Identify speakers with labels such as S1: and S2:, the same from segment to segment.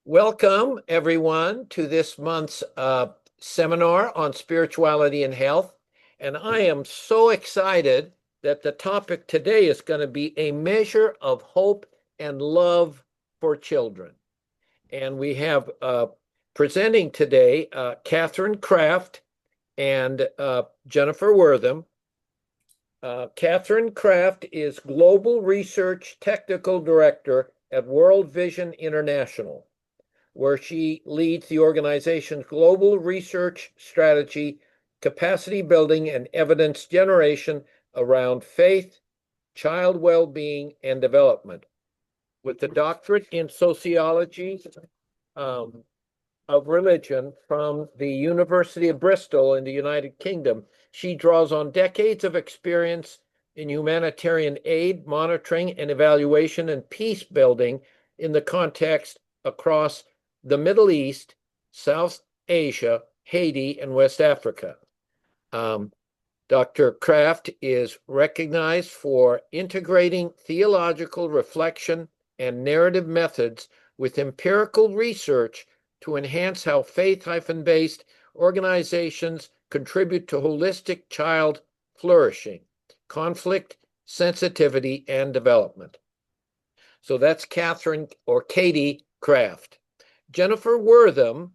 S1: Welcome, everyone, to this month's seminar on spirituality and health. And I am so excited that the topic today is going to be a measure of hope and love for children. And we have presenting today Catherine Kraft and Jennifer Wortham. Catherine Kraft is Global Research Technical Director at World Vision International, where she leads the organization's global research strategy, capacity building, and evidence generation around faith, child well-being, and development. With a doctorate in sociology of religion from the University of Bristol in the United Kingdom, she draws on decades of experience in humanitarian aid, monitoring, and evaluation, and peace building in the context across the Middle East, South Asia, Haiti, and West Africa. Dr. Kraft is recognized for integrating theological reflection and narrative methods with empirical research to enhance how faith-based organizations contribute to holistic child flourishing, conflict, sensitivity, and development. So that's Catherine or Katie Kraft. Jennifer Wortham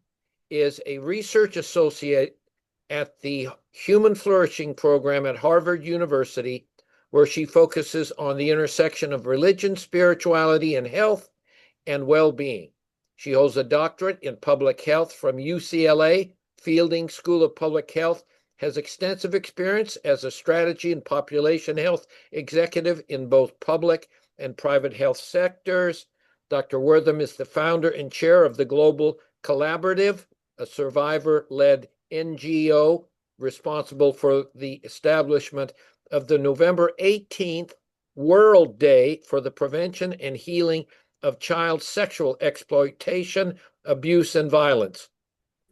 S1: is a research associate at the Human Flourishing Program at Harvard University, where she focuses on the intersection of religion, spirituality, and health and well-being. She holds a doctorate in public health from UCLA Fielding School of Public Health, has extensive experience as a strategy and population health executive in both public and private health sectors. Dr. Wortham is the founder and chair of the Global Collaborative, a survivor-led NGO responsible for the establishment of the November 18th World Day for the Prevention and Healing of Child Sexual Exploitation, Abuse, and Violence.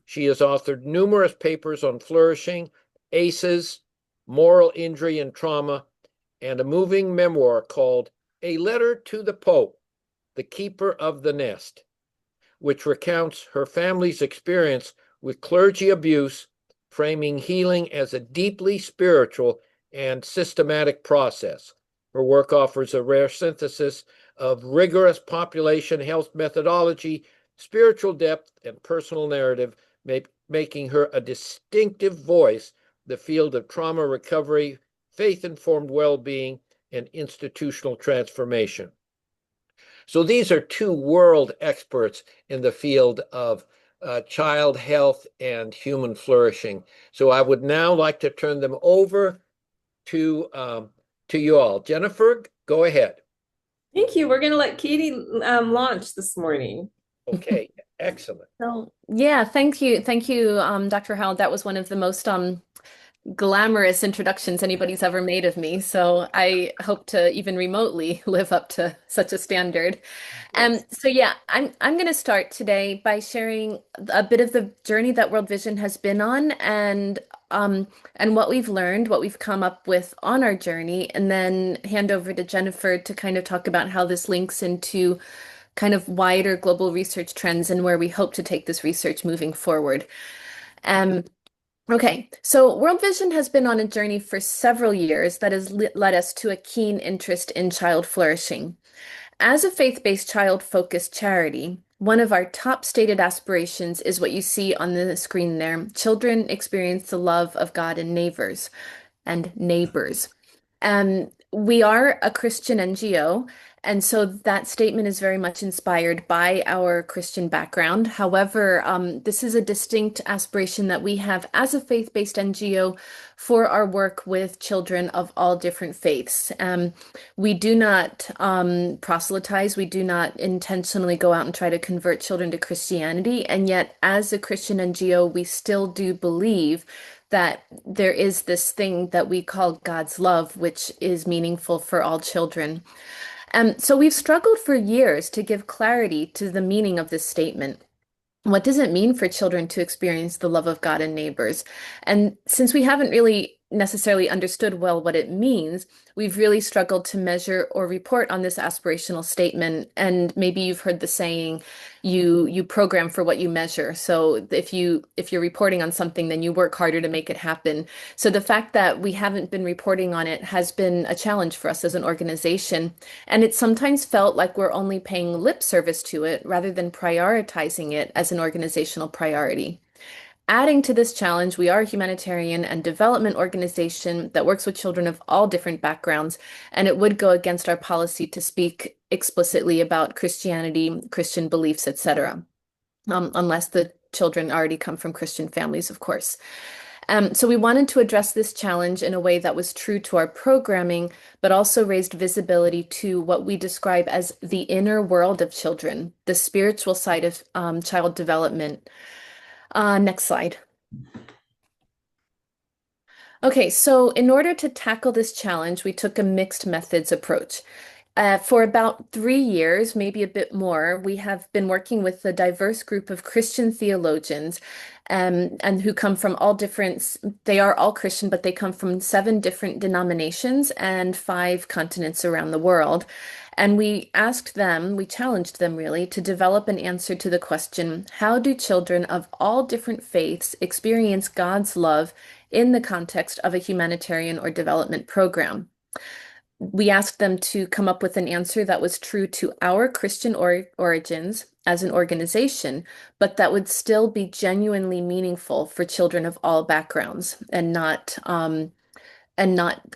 S1: She has authored numerous papers on flourishing, ACEs, moral injury and trauma, and a moving memoir called A Letter to the Pope, the Keeper of the Nest, which recounts her family's experience with clergy abuse, framing healing as a deeply spiritual and systematic process. Her work offers a rare synthesis of rigorous population health methodology, spiritual depth, and personal narrative, making her a distinctive voice in the field of trauma recovery, faith-informed well-being, and institutional transformation. So these are two world experts in the field of child health and human flourishing. So I would now like to turn them over to you all. Jennifer, go ahead.
S2: Thank you. We're going to let Katie launch this morning.
S1: Okay, excellent.
S3: So, yeah, thank you. Thank you, Dr. Howell. That was one of the most glamorous introductions anybody's ever made of me. So I hope to even remotely live up to such a standard. So yeah, I'm going to start today by sharing a bit of the journey that World Vision has been on and what we've learned, what we've come up with on our journey, and then hand over to Jennifer to kind of talk about how this links into kind of wider global research trends and where we hope to take this research moving forward. Okay, so World Vision has been on a journey for several years that has led us to a keen interest in child flourishing. As a faith-based child-focused charity, one of our top stated aspirations is what you see on the screen there. Children experience the love of God and neighbors. We are a Christian NGO, and so that statement is very much inspired by our Christian background. However, this is a distinct aspiration that we have as a faith-based NGO for our work with children of all different faiths. We do not proselytize. We do not intentionally go out and try to convert children to Christianity. And yet, as a Christian NGO, we still do believe that there is this thing that we call God's love, which is meaningful for all children. So we've struggled for years to give clarity to the meaning of this statement. What does it mean for children to experience the love of God and neighbors? And since we haven't really necessarily understood well what it means, we've really struggled to measure or report on this aspirational statement. And maybe you've heard the saying, you program for what you measure. So if you're reporting on something, then you work harder to make it happen. So the fact that we haven't been reporting on it has been a challenge for us as an organization. And it sometimes felt like we're only paying lip service to it rather than prioritizing it as an organizational priority. Adding to this challenge, we are a humanitarian and development organization that works with children of all different backgrounds, and it would go against our policy to speak explicitly about Christianity, Christian beliefs, etc., unless the children already come from Christian families, of course. So we wanted to address this challenge in a way that was true to our programming, but also raised visibility to what we describe as the inner world of children, the spiritual side of child development. Next slide. Okay, so in order to tackle this challenge, we took a mixed methods approach. For about 3 years, maybe a bit more, we have been working with a diverse group of Christian theologians, and who come from all different, they are all Christian, but they come from 7 different denominations and 5 continents around the world. And we challenged them really to develop an answer to the question, how do children of all different faiths experience God's love in the context of a humanitarian or development program? We asked them to come up with an answer that was true to our Christian origins as an organization, but that would still be genuinely meaningful for children of all backgrounds and not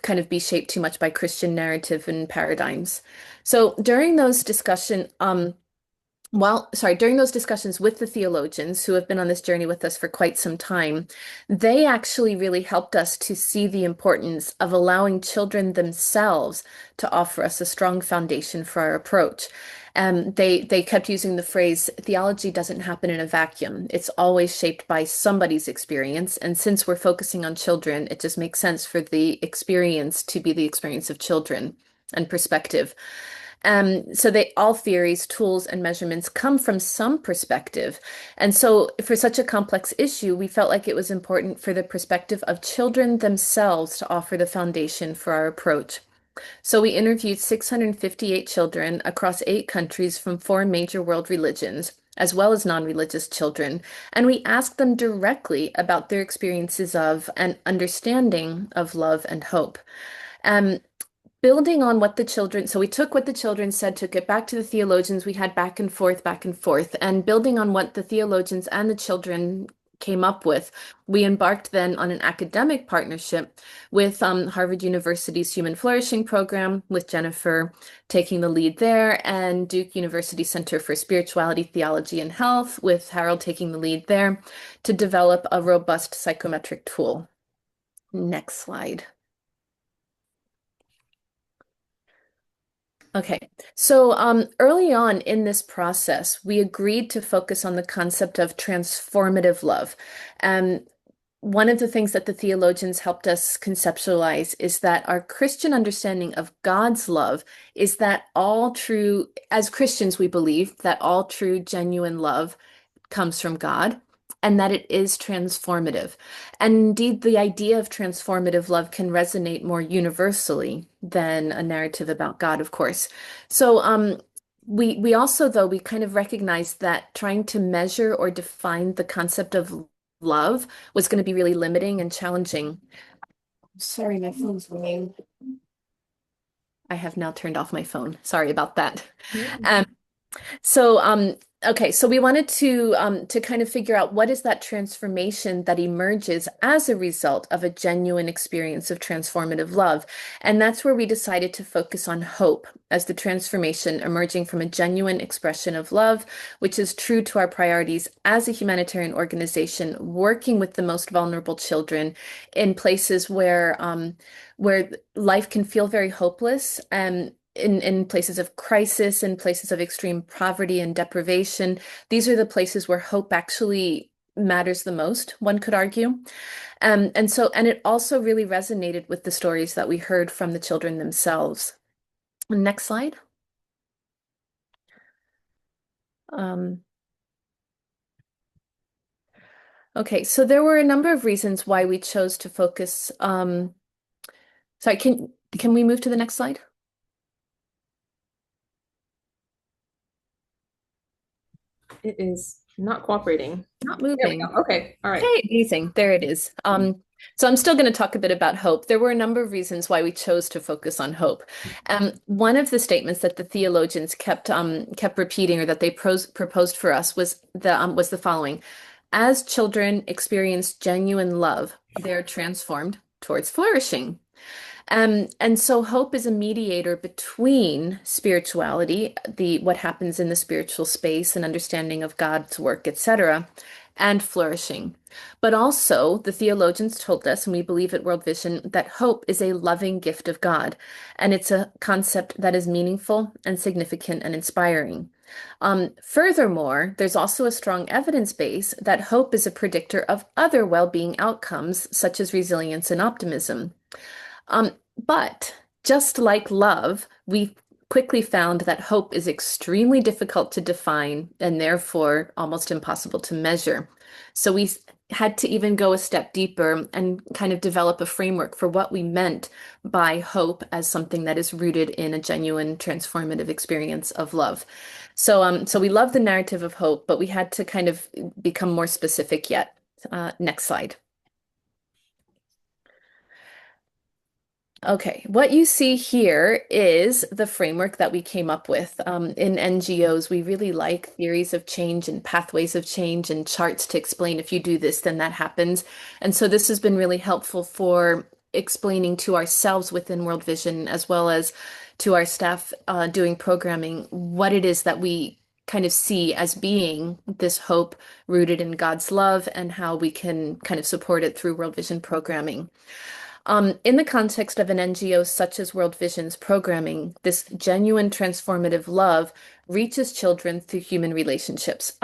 S3: kind of be shaped too much by Christian narrative and paradigms. So during those during those discussions with the theologians who have been on this journey with us for quite some time, they actually really helped us to see the importance of allowing children themselves to offer us a strong foundation for our approach. They kept using the phrase, theology doesn't happen in a vacuum. It's always shaped by somebody's experience. And since we're focusing on children, it just makes sense for the experience to be the experience of children and perspective. So all theories, tools, and measurements come from some perspective. And so for such a complex issue, we felt like it was important for the perspective of children themselves to offer the foundation for our approach. So we interviewed 658 children across 8 countries from 4 major world religions, as well as non-religious children, and we asked them directly about their experiences of and understanding of love and hope. Um, Building on what the children, so we took what the children said, took it back to the theologians, we had back and forth, and building on what the theologians and the children came up with, we embarked then on an academic partnership with Harvard University's Human Flourishing Program, with Jennifer taking the lead there, and Duke University Center for Spirituality, Theology and Health, with Harold taking the lead there, to develop a robust psychometric tool. Next slide. Okay, so early on in this process, we agreed to focus on the concept of transformative love. One of the things that the theologians helped us conceptualize is that our Christian understanding of God's love is that all true, as Christians, we believe that all true, genuine love comes from God, and that it is transformative. And indeed, the idea of transformative love can resonate more universally than a narrative about God, of course. So we also, though, we kind of recognized that trying to measure or define the concept of love was going to be really limiting and challenging. Sorry, my phone's ringing. I have now turned off my phone. Sorry about that. So we wanted to kind of figure out what is that transformation that emerges as a result of a genuine experience of transformative love. And that's where we decided to focus on hope as the transformation emerging from a genuine expression of love, which is true to our priorities as a humanitarian organization, working with the most vulnerable children in places where life can feel very hopeless, and in places of crisis, in places of extreme poverty and deprivation. These are the places where hope actually matters the most, one could argue. And it also really resonated with the stories that we heard from the children themselves. Next slide. Okay, so there were a number of reasons why we chose to focus. Sorry, can we move to the next slide?
S2: It is not cooperating.
S3: Not
S2: There we
S3: moving.
S2: go. Okay. All right.
S3: Okay, amazing. There it is. So I'm still going to talk a bit about hope. There were a number of reasons why we chose to focus on hope. One of the statements that the theologians kept repeating, or that they proposed for us, was the following: as children experience genuine love, they are transformed towards flourishing. And so hope is a mediator between spirituality, what happens in the spiritual space and understanding of God's work, etc., and flourishing. But also, the theologians told us, and we believe at World Vision, that hope is a loving gift of God, and it's a concept that is meaningful and significant and inspiring. Furthermore, there's also a strong evidence base that hope is a predictor of other well-being outcomes, such as resilience and optimism. But just like love, we quickly found that hope is extremely difficult to define and therefore almost impossible to measure. So we had to even go a step deeper and kind of develop a framework for what we meant by hope as something that is rooted in a genuine transformative experience of love. So we love the narrative of hope, but we had to kind of become more specific yet. Next slide. Okay, what you see here is the framework that we came up with. In NGOs, we really like theories of change and pathways of change and charts to explain if you do this, then that happens. And so this has been really helpful for explaining to ourselves within World Vision, as well as to our staff doing programming, what it is that we kind of see as being this hope rooted in God's love and how we can kind of support it through World Vision programming. In the context of an NGO such as World Vision's programming, this genuine transformative love reaches children through human relationships.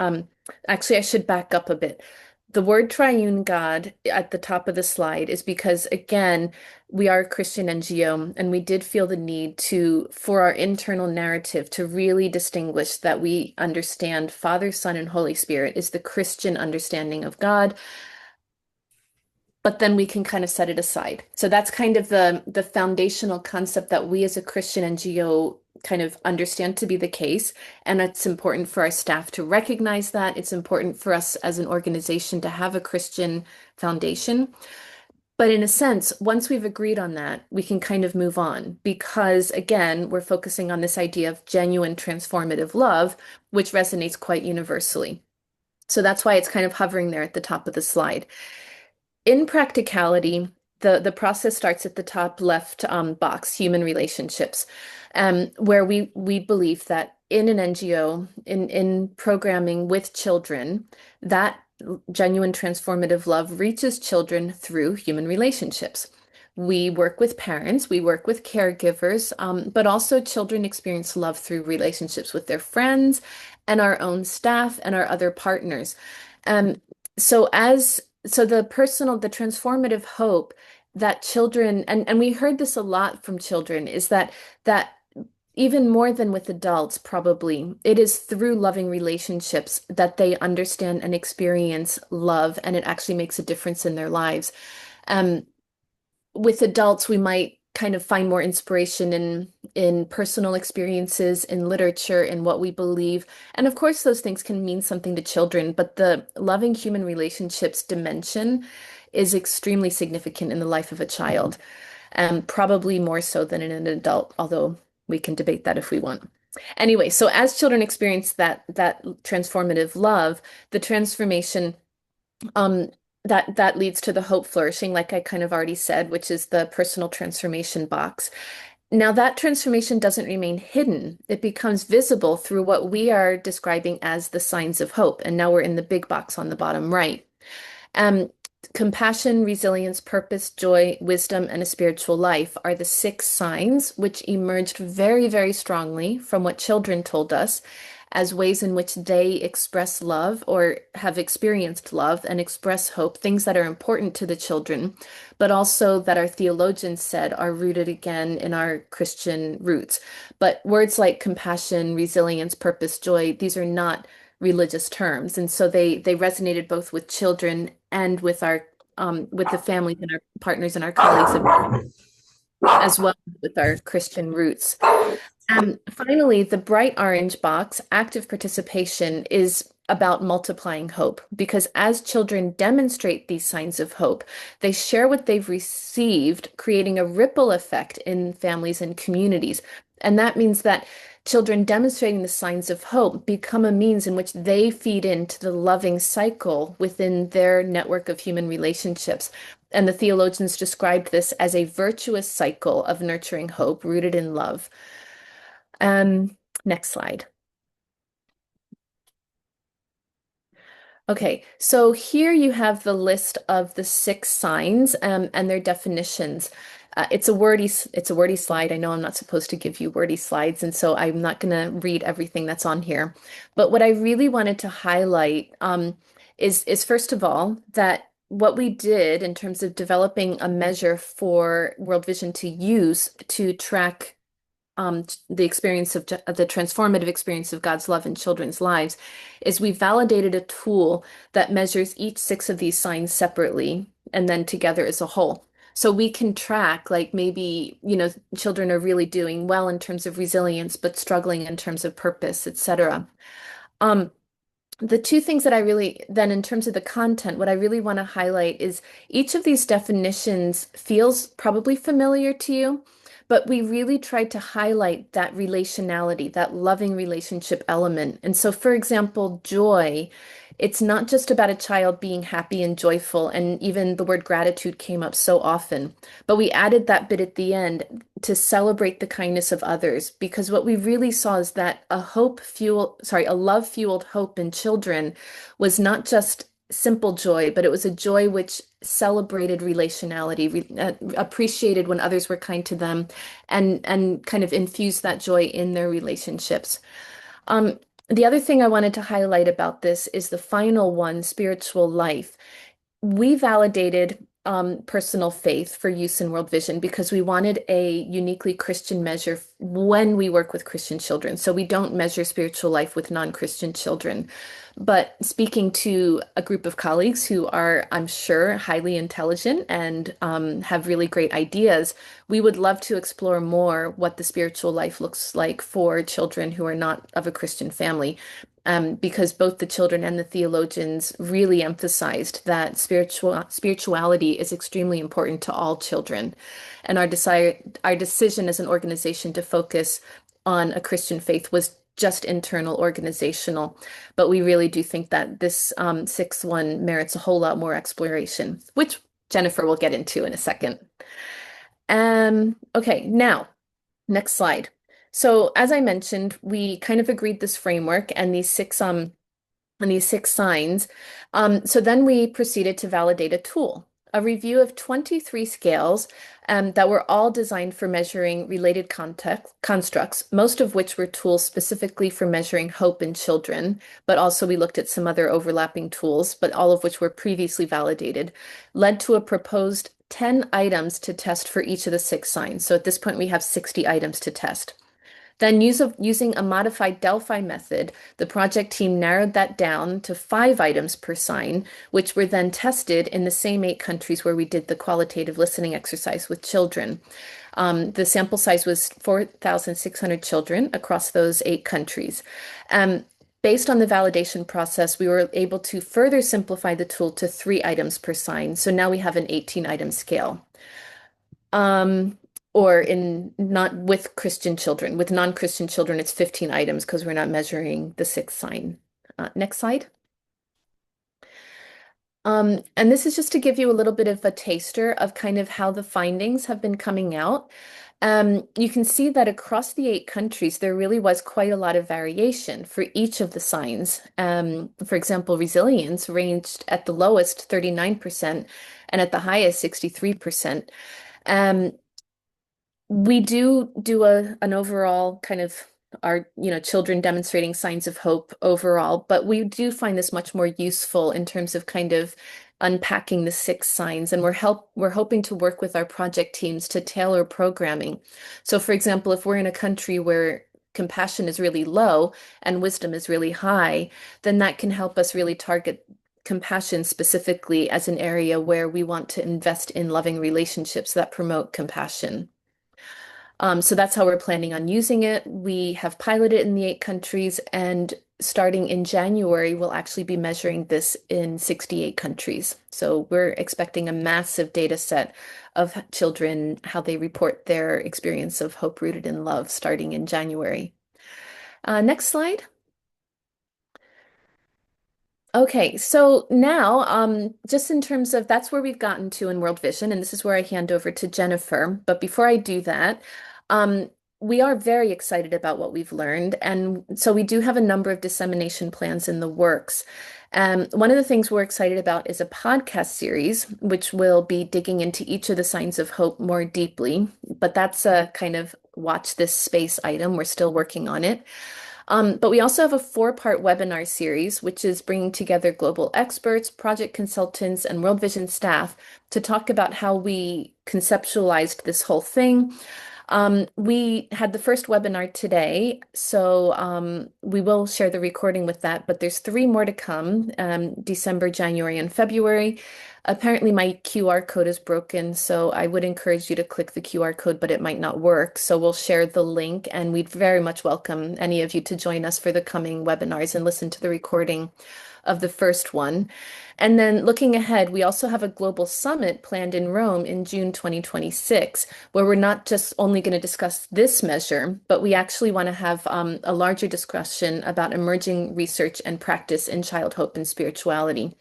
S3: Actually, I should back up a bit. The word triune God at the top of the slide is because, again, we are a Christian NGO, and we did feel the need for our internal narrative to really distinguish that we understand Father, Son, and Holy Spirit is the Christian understanding of God, but then we can kind of set it aside. So that's kind of the foundational concept that we as a Christian NGO kind of understand to be the case. And it's important for our staff to recognize that. It's important for us as an organization to have a Christian foundation. But in a sense, once we've agreed on that, we can kind of move on because, again, we're focusing on this idea of genuine transformative love, which resonates quite universally. So that's why it's kind of hovering there at the top of the slide. In practicality, the process starts at the top left box, human relationships, where we believe that in an NGO, in programming with children, that genuine transformative love reaches children through human relationships. We work with parents, we work with caregivers, but also children experience love through relationships with their friends and our own staff and our other partners. Um, so the transformative hope that children, and we heard this a lot from children, is that even more than with adults, probably, it is through loving relationships that they understand and experience love, and it actually makes a difference in their lives. With adults, we might kind of find more inspiration in personal experiences, in literature, in what we believe. And of course, those things can mean something to children, but the loving human relationships dimension is extremely significant in the life of a child, probably more so than in an adult, although we can debate that if we want. Anyway, so as children experience that transformative love, the transformation that leads to the hope flourishing, like I kind of already said, which is the personal transformation box. Now, that transformation doesn't remain hidden. It becomes visible through what we are describing as the signs of hope. And now we're in the big box on the bottom right. Compassion, resilience, purpose, joy, wisdom, and a spiritual life are the 6 signs which emerged very, very strongly from what children told us as ways in which they express love or have experienced love and express hope, things that are important to the children, but also that our theologians said are rooted again in our Christian roots. But words like compassion, resilience, purpose, joy, these are not religious terms. And so they resonated both with children and with our with the families and our partners and our colleagues, as well as with our Christian roots. And finally, the bright orange box, active participation, is about multiplying hope, because as children demonstrate these signs of hope, they share what they've received, creating a ripple effect in families and communities. And that means that children demonstrating the signs of hope become a means in which they feed into the loving cycle within their network of human relationships. And the theologians described this as a virtuous cycle of nurturing hope rooted in love. Next slide. Okay, so here you have the list of the 6 signs and their definitions. It's a wordy slide. I know I'm not supposed to give you wordy slides, and so I'm not going to read everything that's on here. But what I really wanted to highlight is first of all that what we did in terms of developing a measure for World Vision to use to track the experience of the transformative experience of God's love in children's lives is we validated a tool that measures each 6 of these signs separately and then together as a whole. So we can track, like, maybe, children are really doing well in terms of resilience, but struggling in terms of purpose, etc. The 2 things that then in terms of the content, what I really want to highlight is each of these definitions feels probably familiar to you, but we really tried to highlight that relationality, that loving relationship element. And so, for example, joy, it's not just about a child being happy and joyful, and even the word gratitude came up so often, but we added that bit at the end to celebrate the kindness of others, because what we really saw is that a love-fueled hope in children was not just simple joy, but it was a joy which celebrated relationality, appreciated when others were kind to them, and kind of infused that joy in their relationships. The other thing I wanted to highlight about this is the final one, spiritual life. We validated personal faith for use in World Vision because we wanted a uniquely Christian measure when we work with Christian children. So we don't measure spiritual life with non-Christian children. But speaking to a group of colleagues who are, I'm sure, highly intelligent and have really great ideas, we would love to explore more what the spiritual life looks like for children who are not of a Christian family. Because both the children and the theologians really emphasized that spirituality is extremely important to all children. And our decision as an organization to focus on a Christian faith was just internal organizational, but we really do think that this 6th one merits a whole lot more exploration, which Jennifer will get into in a second. Okay, now, next slide. So as I mentioned, we kind of agreed this framework and these 6 signs. So then we proceeded to validate a tool, a review of 23 scales that were all designed for measuring related constructs, most of which were tools specifically for measuring hope in children, but also we looked at some other overlapping tools, but all of which were previously validated, led to a proposed 10 items to test for each of the 6 signs. So at this point, we have 60 items to test. Then using a modified Delphi method, the project team narrowed that down to 5 items per sign, which were then tested in the same 8 countries where we did the qualitative listening exercise with children. The sample size was 4,600 children across those 8 countries. Based on the validation process, we were able to further simplify the tool to 3 items per sign. So now we have an 18-item scale. Or not with Christian children. With non-Christian children, it's 15 items because we're not measuring the 6th sign. Next slide. And this is just to give you a little bit of a taster of kind of how the findings have been coming out. You can see that across the 8 countries, there really was quite a lot of variation for each of the signs. For example, resilience ranged at the lowest 39% and at the highest 63%. We do an overall kind of our children demonstrating signs of hope overall, but we do find this much more useful in terms of kind of unpacking the 6 signs, and we're hoping to work with our project teams to tailor programming. So for example, if we're in a country where compassion is really low and wisdom is really high, then that can help us really target compassion specifically as an area where we want to invest in loving relationships that promote compassion. So that's how we're planning on using it. We have piloted in the 8 countries, and starting in January, we'll actually be measuring this in 68 countries. So we're expecting a massive data set of children, how they report their experience of hope rooted in love starting in January. Next slide. Okay, so now, just in terms of that's where we've gotten to in World Vision, and this is where I hand over to Jennifer. But before I do that, um, we are very excited about what we've learned, and so we do have a number of dissemination plans in the works. One of the things we're excited about is a podcast series, which will be digging into each of the signs of hope more deeply. But that's a kind of watch this space item. We're still working on it. But we also have a 4-part webinar series, which is bringing together global experts, project consultants, and World Vision staff to talk about how we conceptualized this whole thing. We had the first webinar today, so we will share the recording with that, but there's 3 more to come, December, January, and February. Apparently my QR code is broken, so I would encourage you to click the QR code, but it might not work. So we'll share the link, and we'd very much welcome any of you to join us for the coming webinars and listen to the recording of the first one. And then looking ahead, we also have a global summit planned in Rome in June 2026, where we're not just only going to discuss this measure, but we actually want to have a larger discussion about emerging research and practice in child hope and spirituality.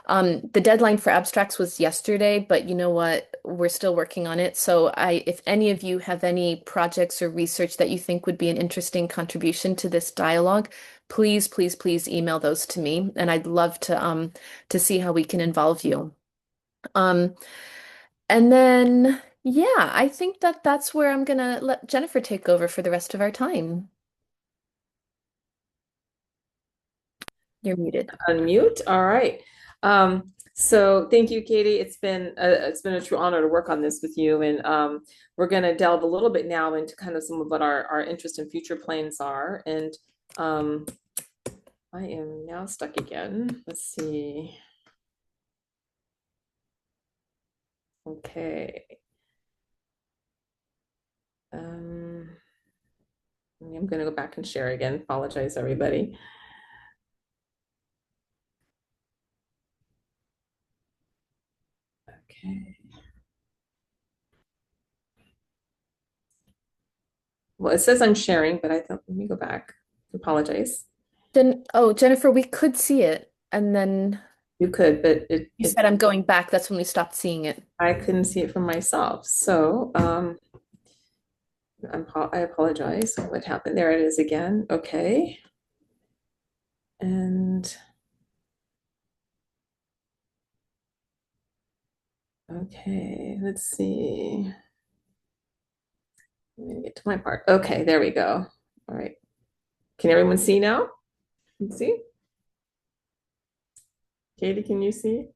S3: The deadline for abstracts was yesterday, but you know what? We're still working on it. So if any of you have any projects or research that you think would be an interesting contribution to this dialogue, please, please, please email those to me, and I'd love to see how we can involve you. Um, and then, yeah, I think that that's where I'm gonna let Jennifer take over for the rest of our time. You're muted.
S2: Unmute. All right. So thank you, Katie. It's been a true honor to work on this with you, and we're going to delve a little bit now into kind of some of what our interest and future plans are. And I am now stuck again. Let's see. Okay. I'm going to go back and share again. Apologize, everybody. Okay. Well, it says I'm sharing, but I thought, let me go back. Apologize.
S3: Jennifer, we could see it, and then
S2: You could, but
S3: you said I'm going back. That's when we stopped seeing it.
S2: I couldn't see it for myself. So I apologize. What happened? There it is again. Okay. And okay, let's see. Let me get to my part. Okay, there we go. All right. Can everyone see now? Can you see? Katie, can you see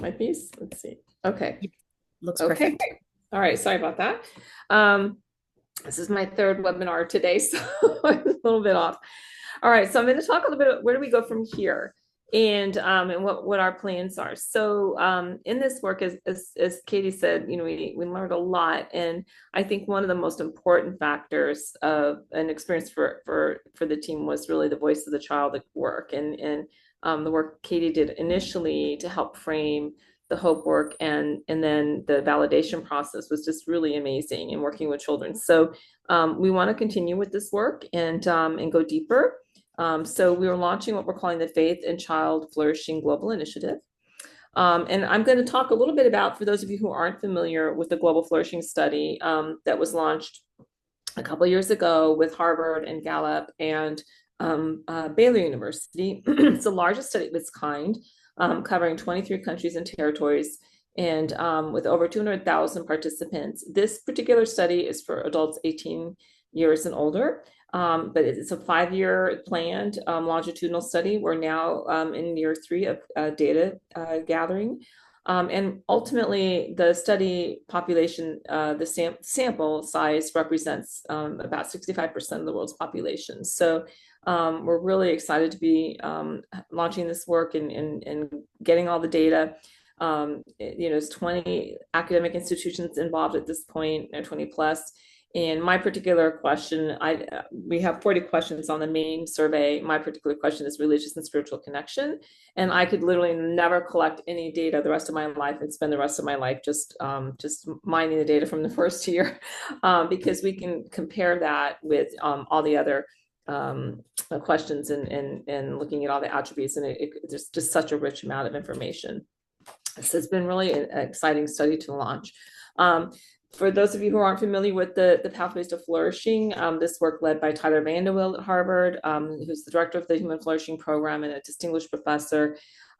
S2: my piece? Let's see. Okay.
S3: Looks
S2: Okay.
S3: perfect.
S2: All right. Sorry about that. This is my 3rd webinar today, so I'm a little bit off. All right. So I'm going to talk a little bit about where do we go from here, and what our plans are. So in this work, as Katie said, you know, we learned a lot, and I think one of the most important factors of an experience for the team was really the voice of the child at work, and the work Katie did initially to help frame the hope work, and then the validation process was just really amazing in working with children. So we want to continue with this work and go deeper. So we are launching what we're calling the Faith and Child Flourishing Global Initiative. And I'm going to talk a little bit about, for those of you who aren't familiar with the Global Flourishing Study that was launched a couple of years ago with Harvard and Gallup and Baylor University. It's the largest study of its kind, covering 23 countries and territories, and with over 200,000 participants. This particular study is for adults 18 years and older. But it's a 5-year planned longitudinal study. We're now in year 3 of data gathering. And ultimately, the study population, the sample size represents about 65% of the world's population. So we're really excited to be launching this work and getting all the data. There's 20 academic institutions involved at this point, 20 plus. And my particular question, we have 40 questions on the main survey. My particular question is religious and spiritual connection. And I could literally never collect any data the rest of my life and spend the rest of my life just mining the data from the first year, because we can compare that with all the other questions and looking at all the attributes, and there's just such a rich amount of information. So it's been really an exciting study to launch. For those of you who aren't familiar with the Pathways to Flourishing, this work led by Tyler Vanderwilt at Harvard, who's the director of the Human Flourishing Program and a distinguished professor,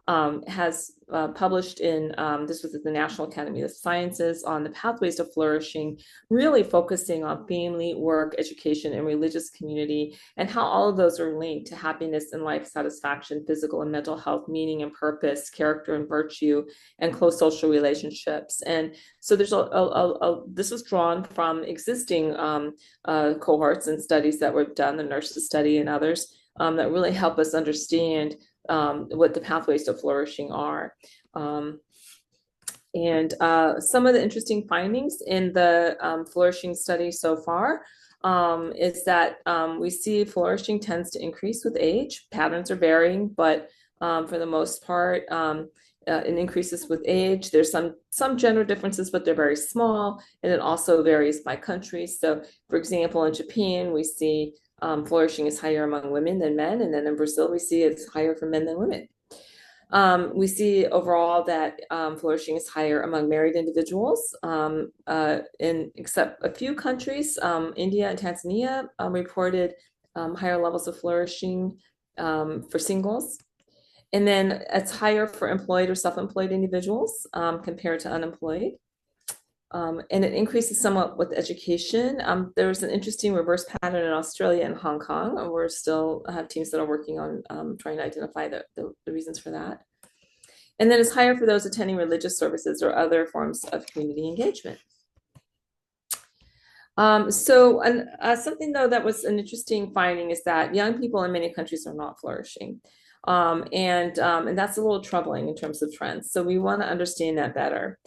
S2: has published in, this was at the National Academy of Sciences, on the Pathways to Flourishing, really focusing on family, work, education, and religious community, and how all of those are linked to happiness and life satisfaction, physical and mental health, meaning and purpose, character and virtue, and close social relationships. And so there's this was drawn from existing cohorts and studies that were done, the nurses study and others, that really help us understand what the pathways to flourishing are. And some of the interesting findings in the flourishing study so far is that we see flourishing tends to increase with age. Patterns are varying, but for the most part, it increases with age. There's some gender differences, but they're very small, and it also varies by country. So, for example, in Japan, we see flourishing is higher among women than men, and then in Brazil, we see it's higher for men than women. We see overall that flourishing is higher among married individuals, in except a few countries. India and Tanzania reported higher levels of flourishing for singles. And then it's higher for employed or self-employed individuals compared to unemployed. And it increases somewhat with education. There was an interesting reverse pattern in Australia and Hong Kong, and we're still have teams that are working on trying to identify the reasons for that. And then it's higher for those attending religious services or other forms of community engagement. Something though that was an interesting finding is that young people in many countries are not flourishing. And that's a little troubling in terms of trends. So we want to understand that better.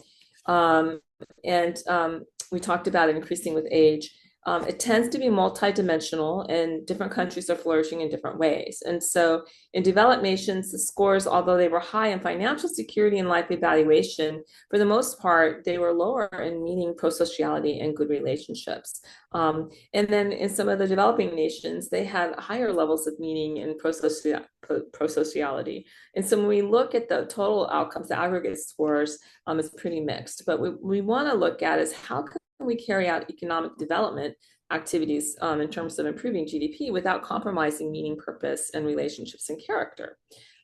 S2: We talked about it increasing with age. It tends to be multidimensional, and different countries are flourishing in different ways. And so in developed nations, the scores, although they were high in financial security and life evaluation, for the most part, they were lower in meaning, prosociality, and good relationships. And then in some of the developing nations, they had higher levels of meaning and prosociality. And so when we look at the total outcomes, the aggregate scores, is pretty mixed. But we want to look at is how can we carry out economic development activities in terms of improving GDP without compromising meaning, purpose, and relationships and character?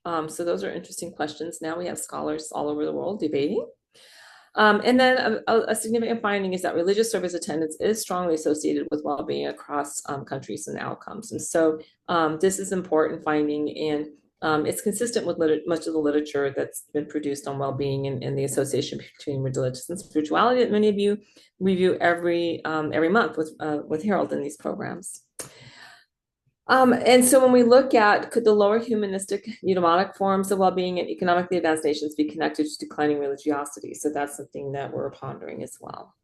S2: So those are interesting questions. Now we have scholars all over the world debating. And then a significant finding is that religious service attendance is strongly associated with well-being across countries and outcomes. And so this is an important finding, and it's consistent with much of the literature that's been produced on well-being and the association between religious and spirituality that many of you review every month with Harold in these programs. And so when we look at, could the lower humanistic eudaimonic forms of well-being in economically advanced nations be connected to declining religiosity? So that's something that we're pondering as well.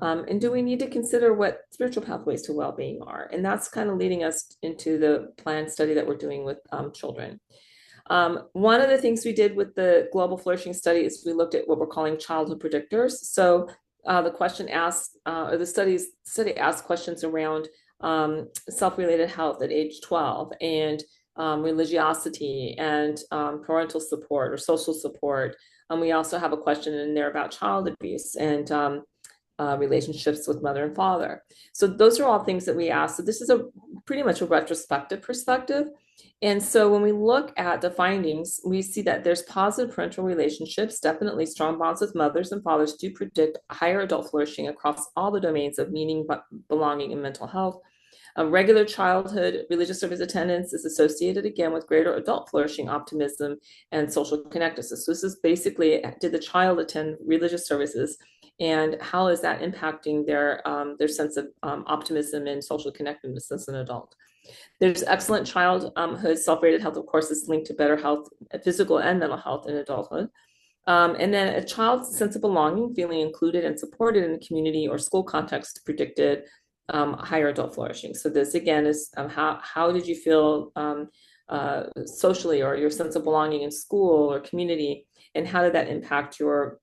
S2: And do we need to consider what spiritual pathways to well-being are? And that's kind of leading us into the planned study that we're doing with children. One of the things we did with the Global Flourishing Study is we looked at what we're calling childhood predictors. So the question asked, or the study asked questions around self-related health at age 12 and religiosity and parental support or social support. We also have a question in there about child abuse and relationships with mother and father. So those are all things that we ask. So this is pretty much a retrospective perspective. And so when we look at the findings, we see that there's positive parental relationships, definitely strong bonds with mothers and fathers do predict higher adult flourishing across all the domains of meaning, belonging, and mental health. Regular childhood religious service attendance is associated again with greater adult flourishing, optimism, and social connectedness. So this is basically, did the child attend religious services, and how is that impacting their sense of optimism and social connectedness as an adult? There's excellent childhood self-rated health, of course, is linked to better health, physical and mental health in adulthood. And then a child's sense of belonging, feeling included and supported in the community or school context predicted higher adult flourishing. So this again is how did you feel socially, or your sense of belonging in school or community, and how did that impact your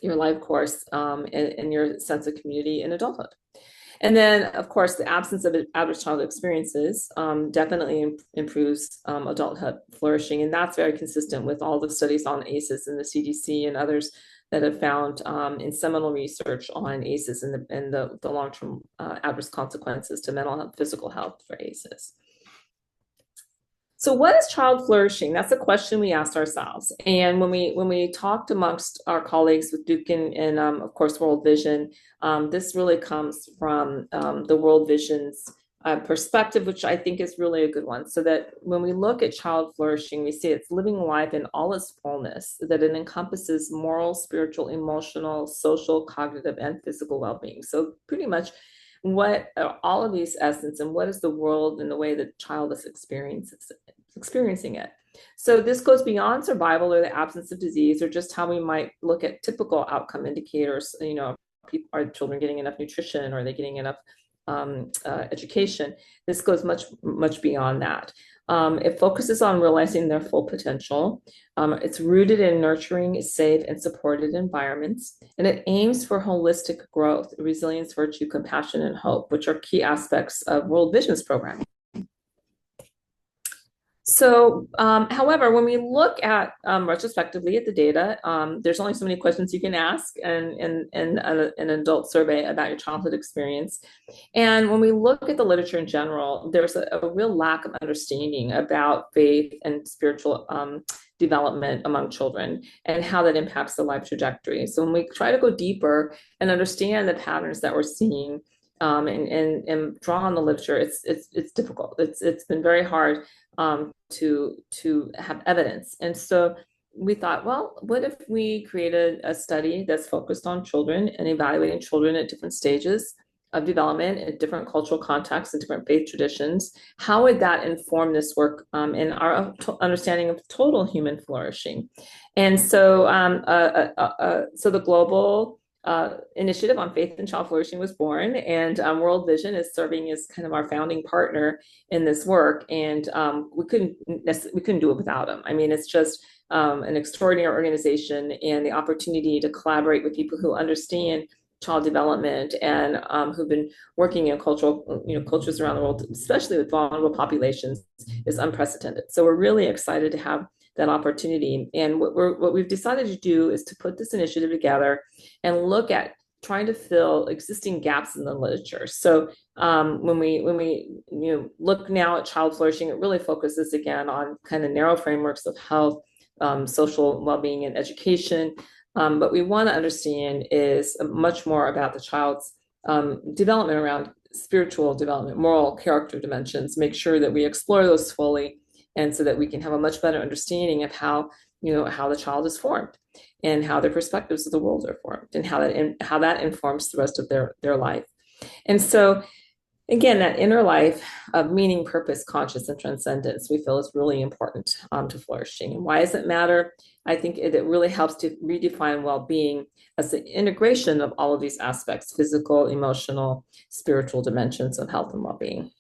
S2: life course and your sense of community in adulthood? And then, of course, the absence of adverse childhood experiences definitely improves adulthood flourishing. And that's very consistent with all the studies on ACEs and the CDC and others that have found in seminal research on ACEs and the long-term adverse consequences to mental and physical health for ACEs. So what is child flourishing? That's a question we asked ourselves. And when we talked amongst our colleagues with Duke and of course, World Vision, this really comes from the World Vision's perspective, which I think is really a good one. So that when we look at child flourishing, we see it's living life in all its fullness, that it encompasses moral, spiritual, emotional, social, cognitive, and physical well-being. So pretty much what are all of these essence, and what is the world and the way that child is experiencing it. So this goes beyond survival or the absence of disease, or just how we might look at typical outcome indicators. Are children getting enough nutrition? Are they getting enough education? This goes much beyond that. It focuses on realizing their full potential. It's rooted in nurturing safe and supported environments, and it aims for holistic growth, resilience, virtue, compassion, and hope, which are key aspects of World Vision's program. So, however, when we look at retrospectively at the data, there's only so many questions you can ask in an adult survey about your childhood experience. And when we look at the literature in general, there's a real lack of understanding about faith and spiritual development among children and how that impacts the life trajectory. So when we try to go deeper and understand the patterns that we're seeing and draw on the literature, it's difficult. It's been very hard to have evidence. And so we thought, well, what if we created a study that's focused on children and evaluating children at different stages of development, in different cultural contexts and different faith traditions? How would that inform this work in our understanding of total human flourishing? And so, so the global initiative on faith and child flourishing was born, and World Vision is serving as kind of our founding partner in this work. And we couldn't do it without them. I mean, it's just an extraordinary organization, and the opportunity to collaborate with people who understand child development and who've been working in cultures around the world, especially with vulnerable populations, is unprecedented. So we're really excited to have that opportunity. And what we've decided to do is to put this initiative together and look at trying to fill existing gaps in the literature. So when we look now at child flourishing, it really focuses again on kind of narrow frameworks of health, social well-being, and education. But we want to understand is much more about the child's development around spiritual development, moral character dimensions, make sure that we explore those fully, and so that we can have a much better understanding of how the child is formed and how their perspectives of the world are formed, and how that informs the rest of their life. And so again, that inner life of meaning, purpose, conscience, and transcendence, we feel is really important to flourishing. And why does it matter? I think it really helps to redefine well-being as the integration of all of these aspects: physical, emotional, spiritual dimensions of health and well-being.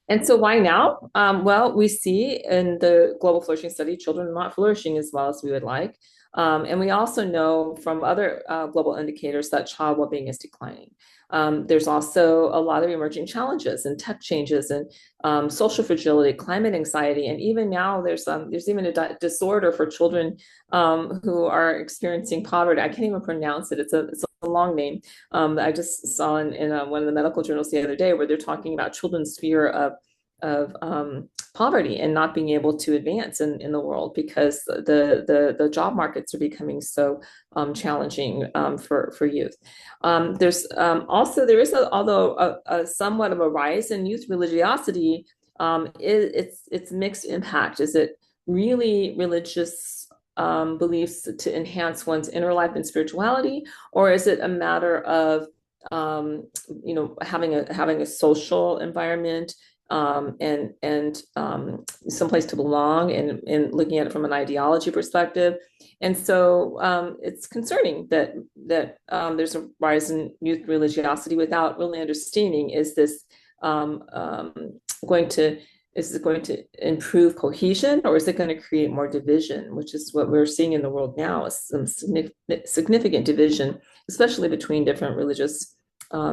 S2: And so why now? Well, we see in the Global Flourishing Study, children are not flourishing as well as we would like. And we also know from other global indicators that child well-being is declining. There's also a lot of emerging challenges and tech changes and social fragility, climate anxiety, and even now there's even a disorder for children who are experiencing poverty. I can't even pronounce it. It's a long name. I just saw in one of the medical journals the other day where they're talking about children's fear of poverty and not being able to advance in the world because the job markets are becoming so challenging for youth. There is although a somewhat of a rise in youth religiosity. It's mixed impact. Is it really religious beliefs to enhance one's inner life and spirituality, or is it a matter of having a social environment and someplace to belong, and looking at it from an ideology perspective? And so it's concerning that there's a rise in youth religiosity without really understanding, is this going to improve cohesion, or is it going to create more division, which is what we're seeing in the world now, is some significant division, especially between different religious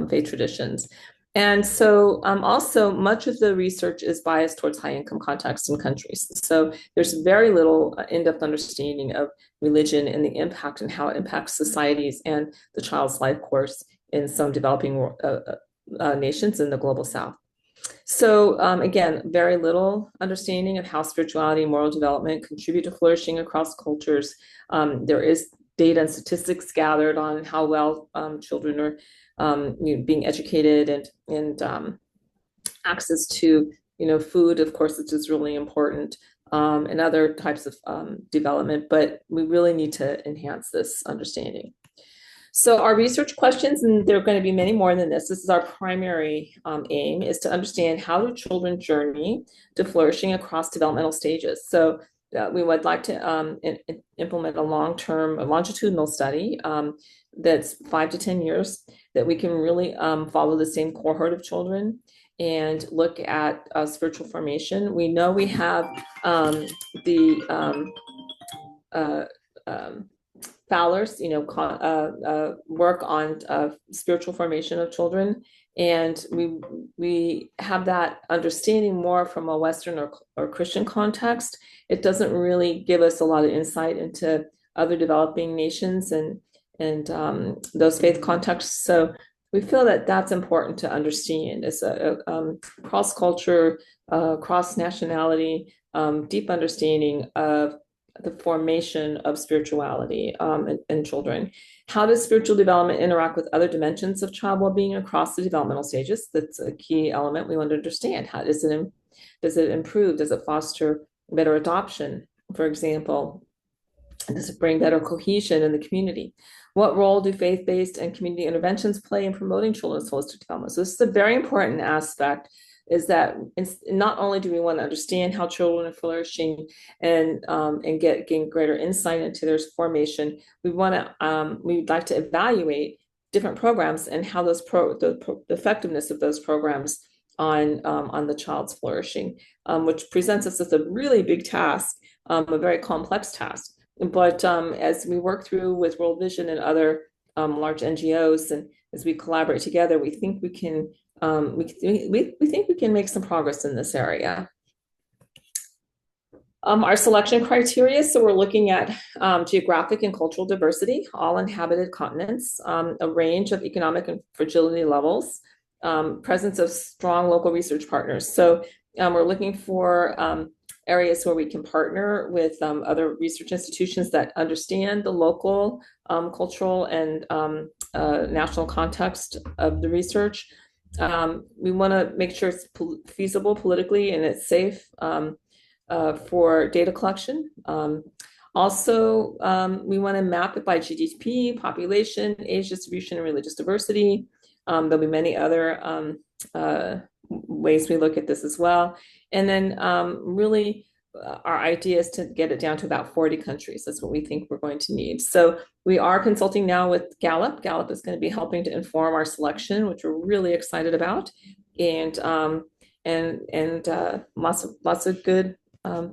S2: faith traditions. And so also much of the research is biased towards high income contexts and countries. So there's very little in-depth understanding of religion and the impact and how it impacts societies and the child's life course in some developing nations in the global South. So again, very little understanding of how spirituality and moral development contribute to flourishing across cultures. There is data and statistics gathered on how well children are being educated, and access to food, of course, which is really important, and other types of development. But we really need to enhance this understanding. So our research questions, and there are going to be many more than this. This is our primary aim, is to understand how do children journey to flourishing across developmental stages. So we would like to implement a longitudinal study that's 5 to 10 years, that we can really follow the same cohort of children and look at spiritual formation. We know we have Fowler's, work on spiritual formation of children, and we have that understanding more from a Western or Christian context. It doesn't really give us a lot of insight into other developing nations and those faith contexts. So we feel that that's important to understand. It's a cross-culture, cross-nationality, deep understanding of the formation of spirituality in children. How does spiritual development interact with other dimensions of child well-being across the developmental stages? That's a key element we want to understand. How does it improve? Does it foster better adoption, for example? Does it bring better cohesion in the community? What role do faith-based and community interventions play in promoting children's holistic development? So this is a very important aspect, is that not only do we want to understand how children are flourishing and gain greater insight into their formation, we'd like to evaluate different programs and how the effectiveness of those programs on the child's flourishing, which presents us with a really big task, a very complex task. But as we work through with World Vision and other large NGOs, and as we collaborate together, we think we can make some progress in this area. Our selection criteria, so we're looking at geographic and cultural diversity, all inhabited continents, a range of economic and fragility levels, presence of strong local research partners. So we're looking for areas where we can partner with other research institutions that understand the local cultural and national context of the research. We want to make sure it's feasible politically and it's safe for data collection. Also, we want to map it by GDP, population, age distribution, and religious diversity. There'll be many other ways we look at this as well. And then really our idea is to get it down to about 40 countries. That's what we think we're going to need. So we are consulting now with Gallup. Gallup is going to be helping to inform our selection, which we're really excited about, and lots of good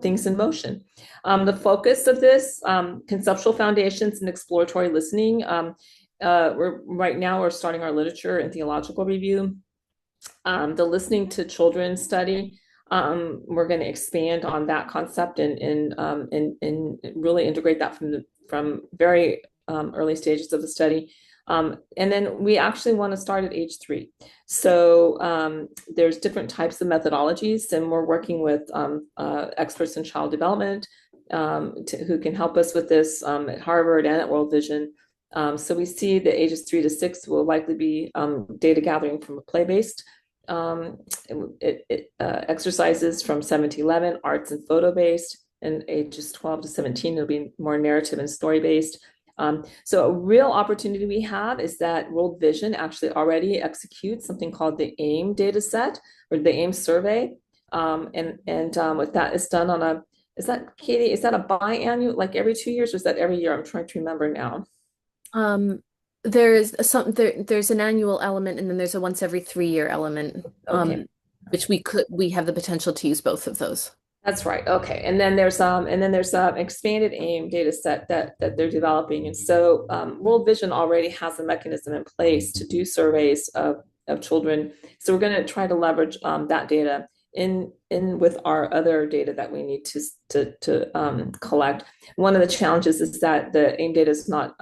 S2: things in motion. The focus of this, conceptual foundations and exploratory listening. We're starting our literature and theological review. The listening to children study, we're going to expand on that concept and really integrate that from very early stages of the study. And then we actually want to start at age 3. So there's different types of methodologies, and we're working with experts in child development who can help us with this at Harvard and at World Vision. So we see the ages 3 to 6 will likely be data gathering from a play-based exercises from 7 to 11, arts and photo-based, and ages 12 to 17, it'll be more narrative and story-based. So a real opportunity we have is that World Vision actually already executes something called the AIM data set or the AIM survey. With that, it's done on a, is that, Katie, is that a biannual, like every 2 years, or is that every year? I'm trying to remember now.
S3: There's an annual element, and then there's a once every 3-year element,
S2: Okay.
S3: which we have the potential to use both of those.
S2: That's right. Okay. And then there's expanded AIM data set that they're developing. And so World Vision already has a mechanism in place to do surveys of children. So we're going to try to leverage that data in with our other data that we need to collect. One of the challenges is that the AIM data is not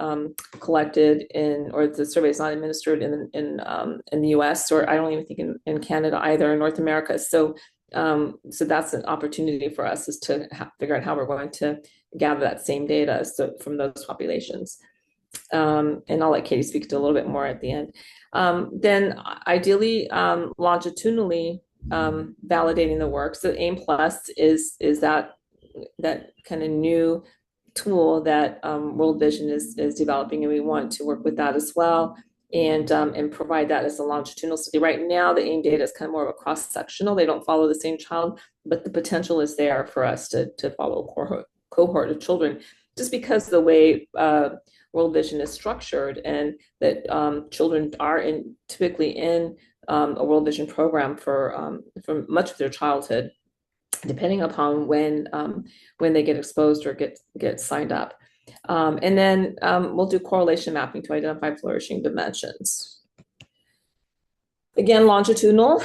S2: collected or the survey is not administered in the US, or I don't even think in Canada either, in North America. So that's an opportunity for us, is to figure out how we're going to gather that same data from those populations. And I'll let Katie speak to a little bit more at the end. Then ideally, longitudinally validating the work. So AIM Plus is that kind of new tool that World Vision is developing, and we want to work with that as well. And provide that as a longitudinal study. Right now, the AIM data is kind of more of a cross-sectional. They don't follow the same child, but the potential is there for us to follow a cohort of children, just because the way World Vision is structured, and that children are typically in a World Vision program for much of their childhood, depending upon when they get exposed or get signed up. And then we'll do correlation mapping to identify flourishing dimensions. Again, longitudinal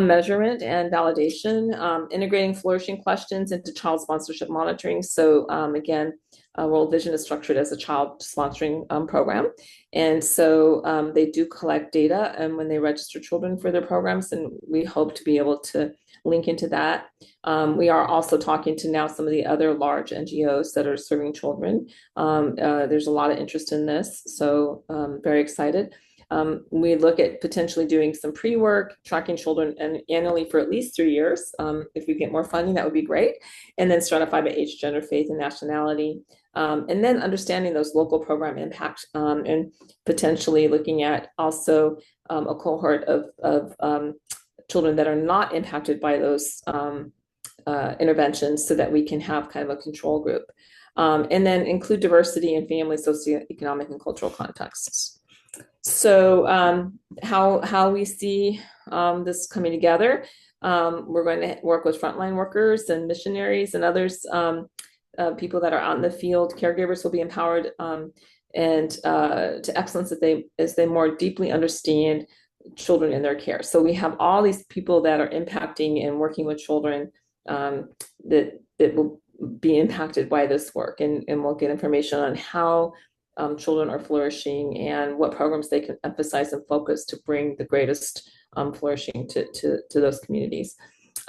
S2: measurement and validation, integrating flourishing questions into child sponsorship monitoring. So again, World Vision is structured as a child sponsoring program. And so they do collect data and when they register children for their programs, and we hope to be able to link into that. We are also talking to now some of the other large NGOs that are serving children. There's a lot of interest in this, so very excited. We look at potentially doing some pre-work, tracking children annually for at least 3 years. If we get more funding, that would be great. And then stratify by age, gender, faith, and nationality. And then understanding those local program impact, and potentially looking at also a cohort of children that are not impacted by those interventions, so that we can have kind of a control group. And then include diversity in family, socioeconomic, and cultural contexts. So how we see this coming together, we're going to work with frontline workers and missionaries and others, people that are out in the field. Caregivers will be empowered and to excellence as they more deeply understand children in their care. So we have all these people that are impacting and working with children that will be impacted by this work, and we'll get information on how children are flourishing and what programs they can emphasize and focus to bring the greatest flourishing to those communities.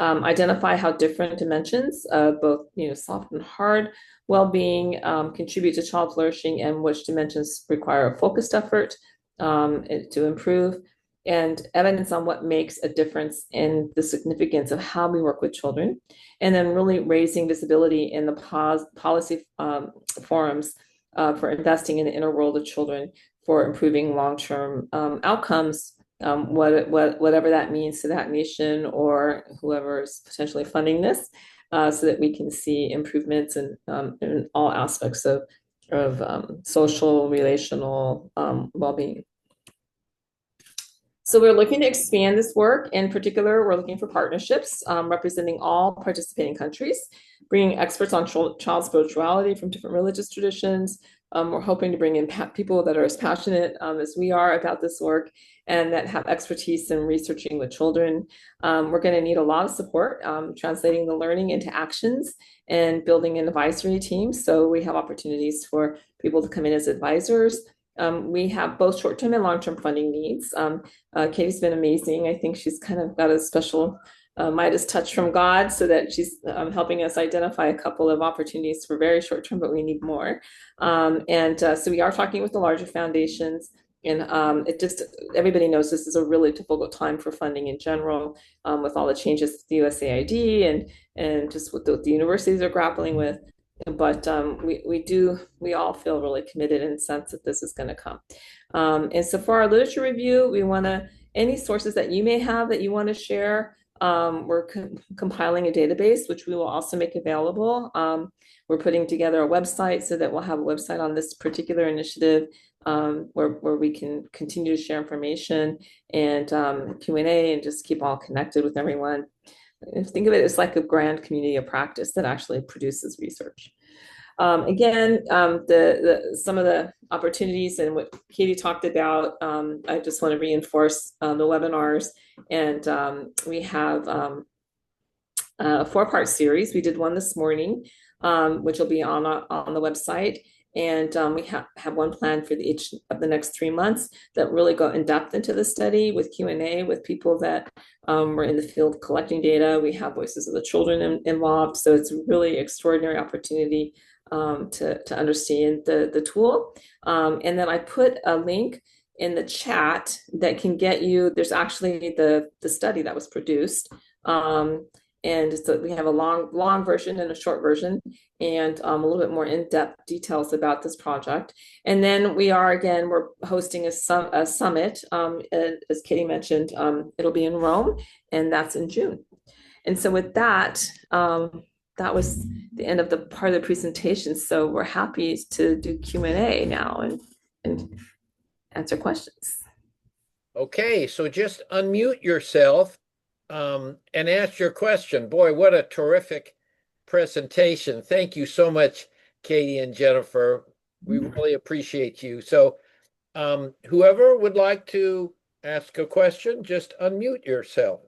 S2: Identify how different dimensions of both soft and hard well-being contribute to child flourishing, and which dimensions require a focused effort to improve, and evidence on what makes a difference in the significance of how we work with children, and then really raising visibility in the policy forums for investing in the inner world of children for improving long-term outcomes, whatever that means to that nation or whoever is potentially funding this, so that we can see improvements in all aspects of social, relational well-being. So we're looking to expand this work. In particular, we're looking for partnerships representing all participating countries, bringing experts on child spirituality from different religious traditions. We're hoping to bring in people that are as passionate as we are about this work, and that have expertise in researching with children. We're going to need a lot of support translating the learning into actions and building an advisory team. So we have opportunities for people to come in as advisors, we have both short-term and long-term funding needs. Katie's been amazing. I think she's kind of got a special Midas touch from God, so that she's helping us identify a couple of opportunities for very short term, but we need more. So we are talking with the larger foundations. And it just, everybody knows this is a really difficult time for funding in general, with all the changes to the USAID and just what the universities are grappling with. But we all feel really committed and sense that this is going to come. And so for our literature review, we want to, any sources that you may have that you want to share, we're compiling a database, which we will also make available. We're putting together a website so that we'll have a website on this particular initiative, where we can continue to share information and Q&A and just keep all connected with everyone. Think of it as like a grand community of practice that actually produces research. Again, some of the opportunities and what Katie talked about, I just want to reinforce the webinars. And we have a 4-part series. We did one this morning, which will be on the website. And we have one planned for each of the next 3 months that really go in depth into the study with Q&A with people that were in the field collecting data. We have voices of the children involved. So it's a really extraordinary opportunity to understand the tool. And then I put a link in the chat that can get you, there's actually the study that was produced. And so we have a long version and a short version, and a little bit more in-depth details about this project. And then we're hosting a summit, as Katie mentioned, it'll be in Rome, and that's in June. And so with that, that was the end of the part of the presentation. So we're happy to do Q&A now and answer questions.
S1: Okay, so just unmute yourself and ask your question. Boy, what a terrific presentation. Thank you so much, Katie and Jennifer. We really appreciate you. So whoever would like to ask a question, just unmute yourself.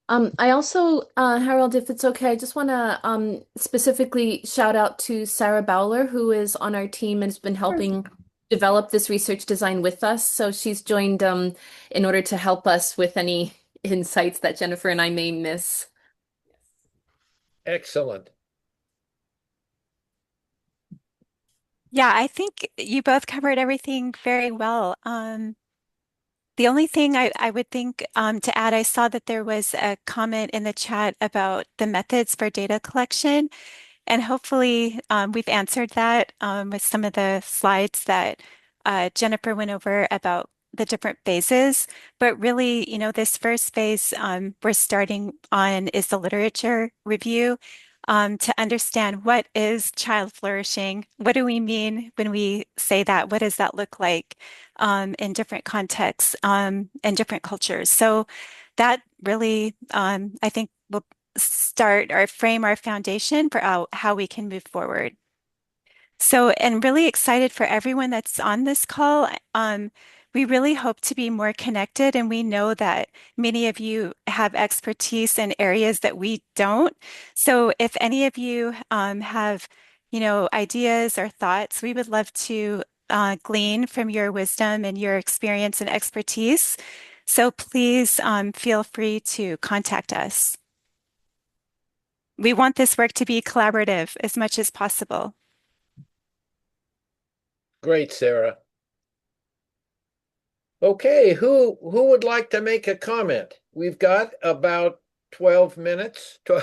S3: I also, Harold, if it's okay, I just want to specifically shout out to Sarah Bowler, who is on our team and has been helping develop this research design with us. So she's joined in order to help us with any insights that Jennifer and I may miss.
S1: Excellent.
S4: Yeah, I think you both covered everything very well. The only thing I would think to add, I saw that there was a comment in the chat about the methods for data collection, and hopefully we've answered that with some of the slides that Jennifer went over about the different phases. But really, this first phase we're starting on is the literature review. To understand what is child flourishing. What do we mean when we say that? What does that look like in different contexts and different cultures? So that really, I think, will start or frame our foundation for how we can move forward. So, and really excited for everyone that's on this call. We really hope to be more connected, and we know that many of you have expertise in areas that we don't. So if any of you have, ideas or thoughts, we would love to glean from your wisdom and your experience and expertise. So please feel free to contact us. We want this work to be collaborative as much as possible.
S1: Great, Sarah. Okay, who would like to make a comment? We've got about 12 minutes, 10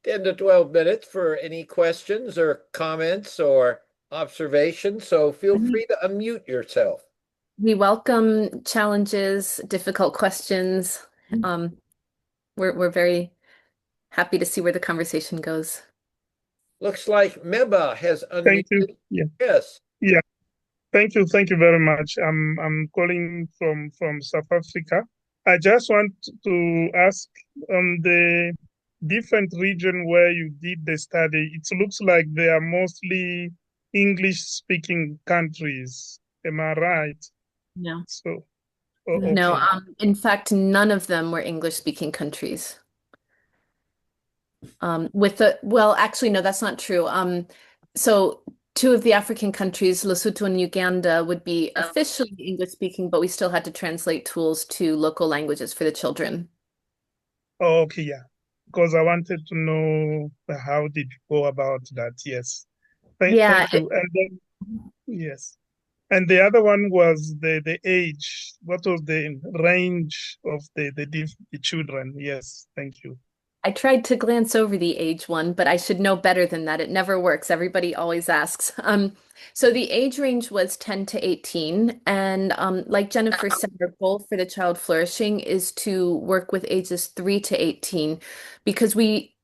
S1: to 12 minutes for any questions or comments or observations. So feel free to unmute yourself.
S3: We welcome challenges, difficult questions. We're very happy to see where the conversation goes.
S1: Looks like Meba has unmuted.
S5: Thank you. Yeah.
S1: Yes.
S5: Yeah. Thank you very much. I'm calling from South Africa. I just want to ask the different region where you did the study. It looks like they are mostly English-speaking countries. Am I right?
S3: No.
S5: So,
S3: Okay. No. In fact, none of them were English-speaking countries. Well, actually, no, that's not true. So two of the African countries, Lesotho and Uganda, would be officially English speaking, but we still had to translate tools to local languages for the children.
S5: Oh, okay, yeah. Because I wanted to know how did you go about that? Yes.
S3: Yeah,
S5: Thank you. And then, yes. And the other one was the age. What was the range of the children? Yes, thank you.
S3: I tried to glance over the age one, but I should know better than that. It never works. Everybody always asks. So the age range was 10 to 18. And like Jennifer said, our goal for the child flourishing is to work with ages 3 to 18 because we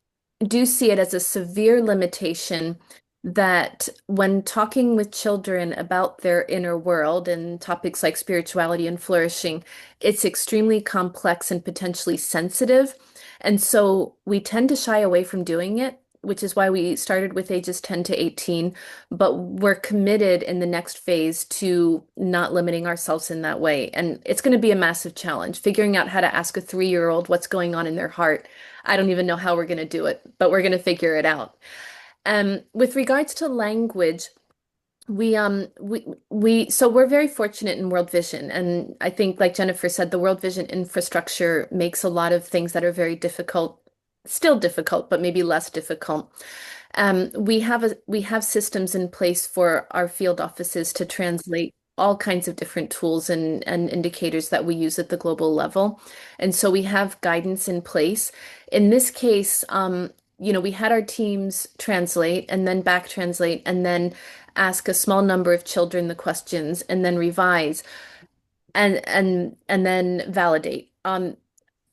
S3: do see it as a severe limitation that when talking with children about their inner world and topics like spirituality and flourishing, it's extremely complex and potentially sensitive. And so we tend to shy away from doing it, which is why we started with ages 10 to 18. But we're committed in the next phase to not limiting ourselves in that way. And it's going to be a massive challenge, figuring out how to ask a 3-year-old what's going on in their heart. I don't even know how we're going to do it, but we're going to figure it out. With regards to language, so we're very fortunate in World Vision, and I think, like Jennifer said, the World Vision infrastructure makes a lot of things that are very difficult, still difficult, but maybe less difficult. We have systems in place for our field offices to translate all kinds of different tools and indicators that we use at the global level. And so we have guidance in place. In this case, we had our teams translate and then back translate and then ask a small number of children the questions and then revise and then validate.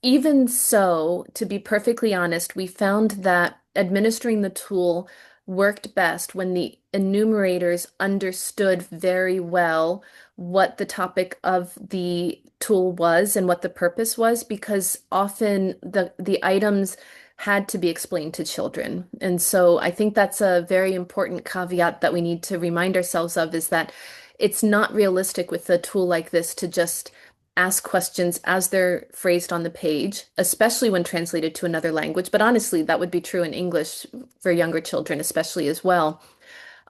S3: Even so, to be perfectly honest, we found that administering the tool worked best when the enumerators understood very well what the topic of the tool was and what the purpose was, because often the items had to be explained to children. And so I think that's a very important caveat that we need to remind ourselves of, is that it's not realistic with a tool like this to just ask questions as they're phrased on the page, especially when translated to another language. But honestly, that would be true in English for younger children, especially as well.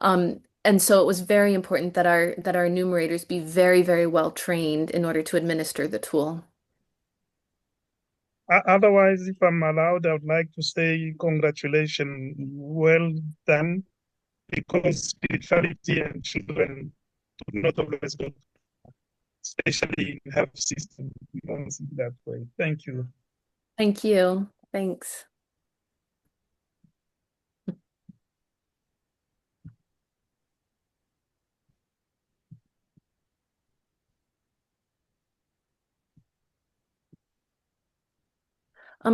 S3: And so it was very important that our enumerators be very, very well trained in order to administer the tool.
S5: Otherwise, if I'm allowed, I would like to say congratulations, well done, because spirituality and children do not always go, especially in health system. We don't see it that way. Thank you.
S3: Thank you. Thanks.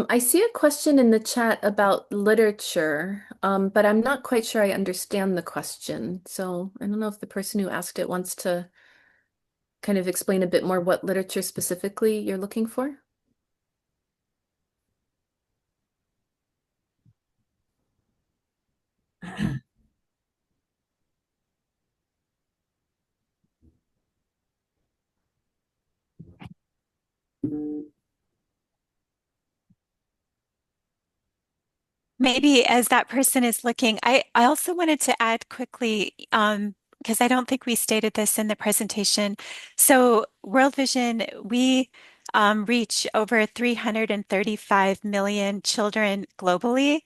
S3: I see a question in the chat about literature, but I'm not quite sure I understand the question. So I don't know if the person who asked it wants to kind of explain a bit more what literature specifically you're looking for.
S4: Maybe as that person is looking, I also wanted to add quickly, because I don't think we stated this in the presentation. So World Vision, we reach over 335 million children globally,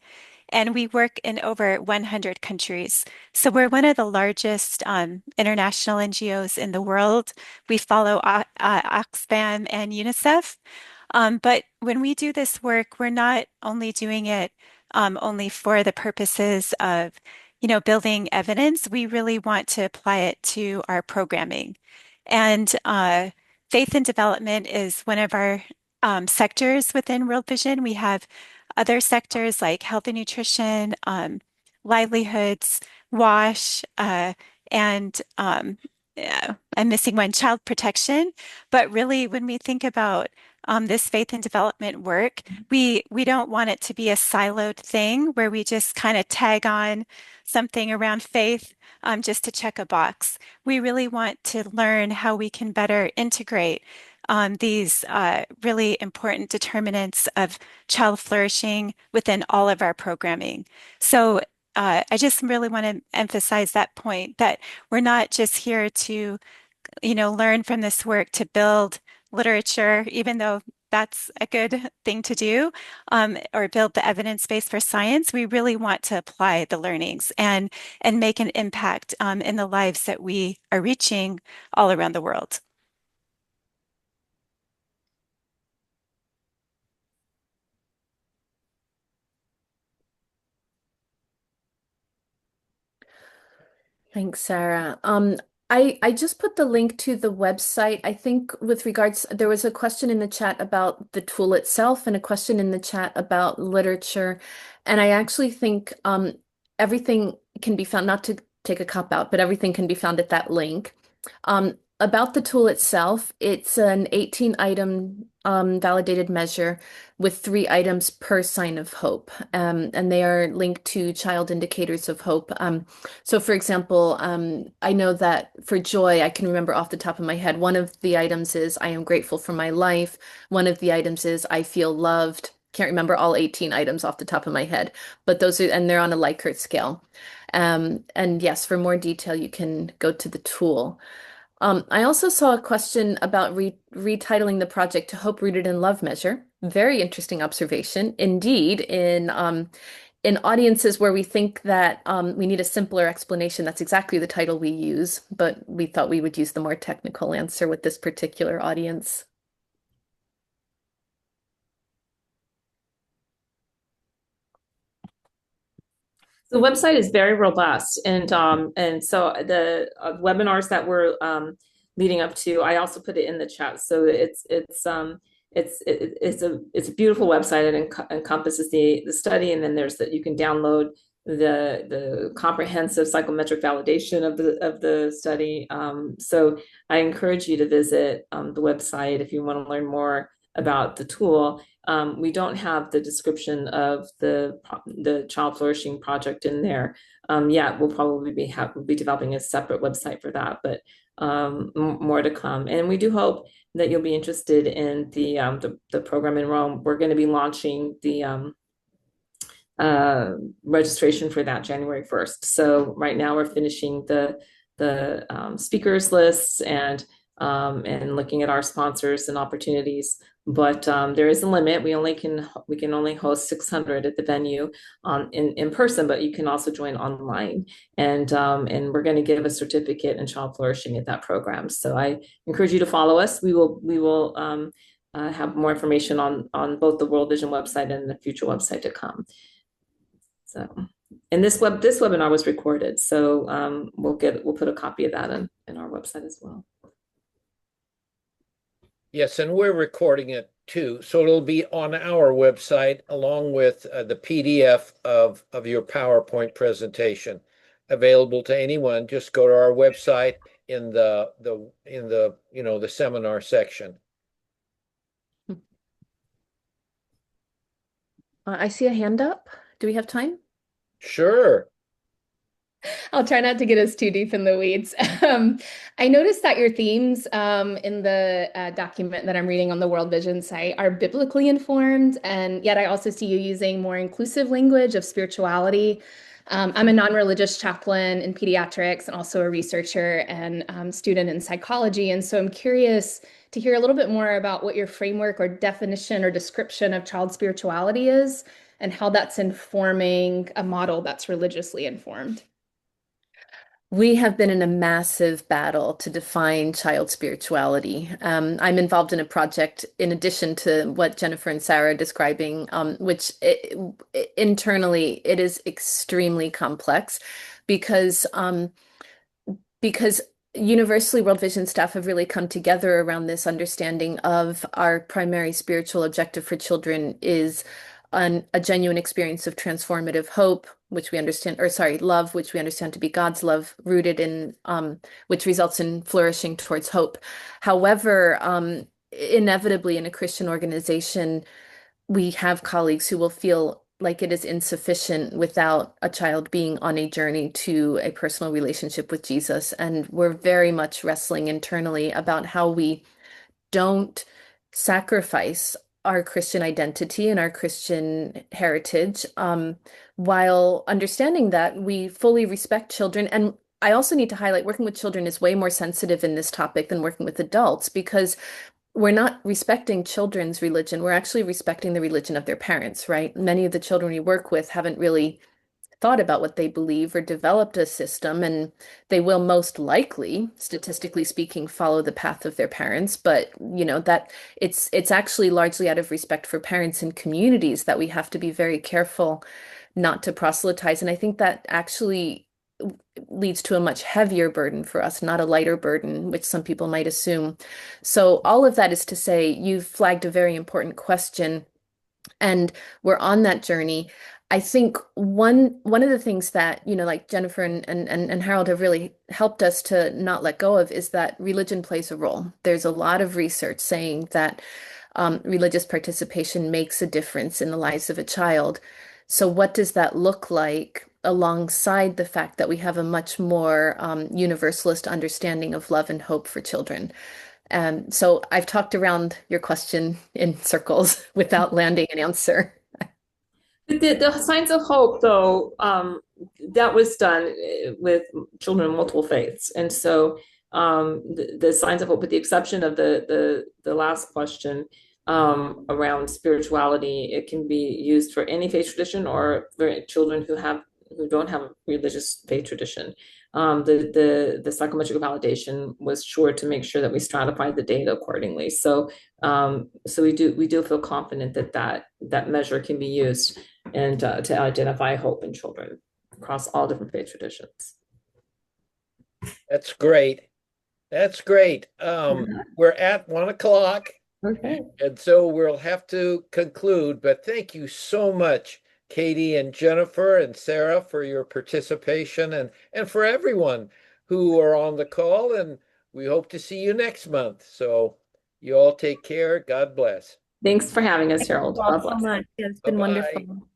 S4: and we work in over 100 countries. So we're one of the largest international NGOs in the world. We follow Oxfam and UNICEF. But when we do this work, we're not only doing it only for the purposes of, building evidence. We really want to apply it to our programming. And faith and development is one of our sectors within World Vision. We have other sectors like health and nutrition, livelihoods, WASH, and yeah, I'm missing one, child protection. But really, when we think about this faith and development work, we don't want it to be a siloed thing where we just kind of tag on something around faith just to check a box. We really want to learn how we can better integrate these really important determinants of child flourishing within all of our programming. So I just really want to emphasize that point that we're not just here to, learn from this work to build literature, even though that's a good thing to do, or build the evidence base for science. We really want to apply the learnings and make an impact in the lives that we are reaching all around the world.
S3: Thanks, Sarah. I just put the link to the website. I think with regards, there was a question in the chat about the tool itself and a question in the chat about literature. And I actually think everything can be found, not to take a cop out, but everything can be found at that link. About the tool itself, it's an 18-item validated measure with 3 items per sign of hope. And they are linked to child indicators of hope. So for example, I know that for joy, I can remember off the top of my head, one of the items is I am grateful for my life. One of the items is I feel loved. Can't remember all 18 items off the top of my head, but those are, and they're on a Likert scale. And yes, for more detail, you can go to the tool. I also saw a question about retitling the project to Hope Rooted in Love measure. Very interesting observation. Indeed, in audiences where we think that we need a simpler explanation, that's exactly the title we use, but we thought we would use the more technical answer with this particular audience.
S2: The website is very robust, and so the webinars that we're leading up to, I also put it in the chat. So it's a beautiful website. It encompasses the study, and then there's that you can download the comprehensive psychometric validation of the study. So I encourage you to visit the website if you want to learn more about the tool. We don't have the description of the Child Flourishing Project in there yet. We'll probably be developing a separate website for that, but more to come. And we do hope that you'll be interested in the program in Rome. We're going to be launching the registration for that January 1st. So right now we're finishing the speakers lists and looking at our sponsors and opportunities. But there is a limit. We can only host 600 at the venue in person, but you can also join online. And we're going to give a certificate in child flourishing at that program. So I encourage you to follow us. We will have more information on both the World Vision website and the future website to come. So, and this webinar was recorded, so we'll put a copy of that in our website as well.
S1: Yes, and we're recording it too, so it'll be on our website along with the PDF of your PowerPoint presentation, available to anyone. Just go to our website in the seminar section.
S3: I see a hand up. Do we have time?
S1: Sure.
S6: I'll try not to get us too deep in the weeds. I noticed that your themes in the document that I'm reading on the World Vision site are biblically informed, and yet I also see you using more inclusive language of spirituality. I'm a non-religious chaplain in pediatrics and also a researcher and student in psychology, and so I'm curious to hear a little bit more about what your framework or definition or description of child spirituality is and how that's informing a model that's religiously informed.
S3: We have been in a massive battle to define child spirituality. I'm involved in a project in addition to what Jennifer and Sarah are describing, which internally it is extremely complex because universally World Vision staff have really come together around this understanding of our primary spiritual objective for children is a genuine experience of transformative hope, which we understand, or sorry, love, which we understand to be God's love, rooted in, which results in flourishing towards hope. However, inevitably in a Christian organization, we have colleagues who will feel like it is insufficient without a child being on a journey to a personal relationship with Jesus. And we're very much wrestling internally about how we don't sacrifice our Christian identity and our Christian heritage, while understanding that we fully respect children. And I also need to highlight working with children is way more sensitive in this topic than working with adults because we're not respecting children's religion. We're actually respecting the religion of their parents, right? Many of the children we work with haven't really thought about what they believe or developed a system, and they will most likely, statistically speaking, follow the path of their parents. But that it's actually largely out of respect for parents and communities that we have to be very careful not to proselytize. And I think that actually leads to a much heavier burden for us, not a lighter burden, which some people might assume. So all of that is to say, you've flagged a very important question, and we're on that journey. I think one of the things that, like Jennifer and Harold have really helped us to not let go of is that religion plays a role. There's a lot of research saying that religious participation makes a difference in the lives of a child. So what does that look like alongside the fact that we have a much more universalist understanding of love and hope for children? So I've talked around your question in circles without landing an answer.
S2: The signs of hope, though, that was done with children of multiple faiths, and so the signs of hope, with the exception of the last question around spirituality, it can be used for any faith tradition or for children who don't have a religious faith tradition. The psychometric validation was sure to make sure that we stratified the data accordingly. So we do feel confident that measure can be used and to identify hope in children across all different faith traditions.
S1: That's great. That's great. We're at 1 o'clock.
S2: Okay.
S1: And so we'll have to conclude, but thank you so much, Katie and Jennifer and Sarah, for your participation, and for everyone who are on the call. And we hope to see you next month. So you all take care. God bless.
S2: Thanks for having us, Harold.
S3: Thank you all so much. It's been
S1: Bye-bye.
S3: wonderful.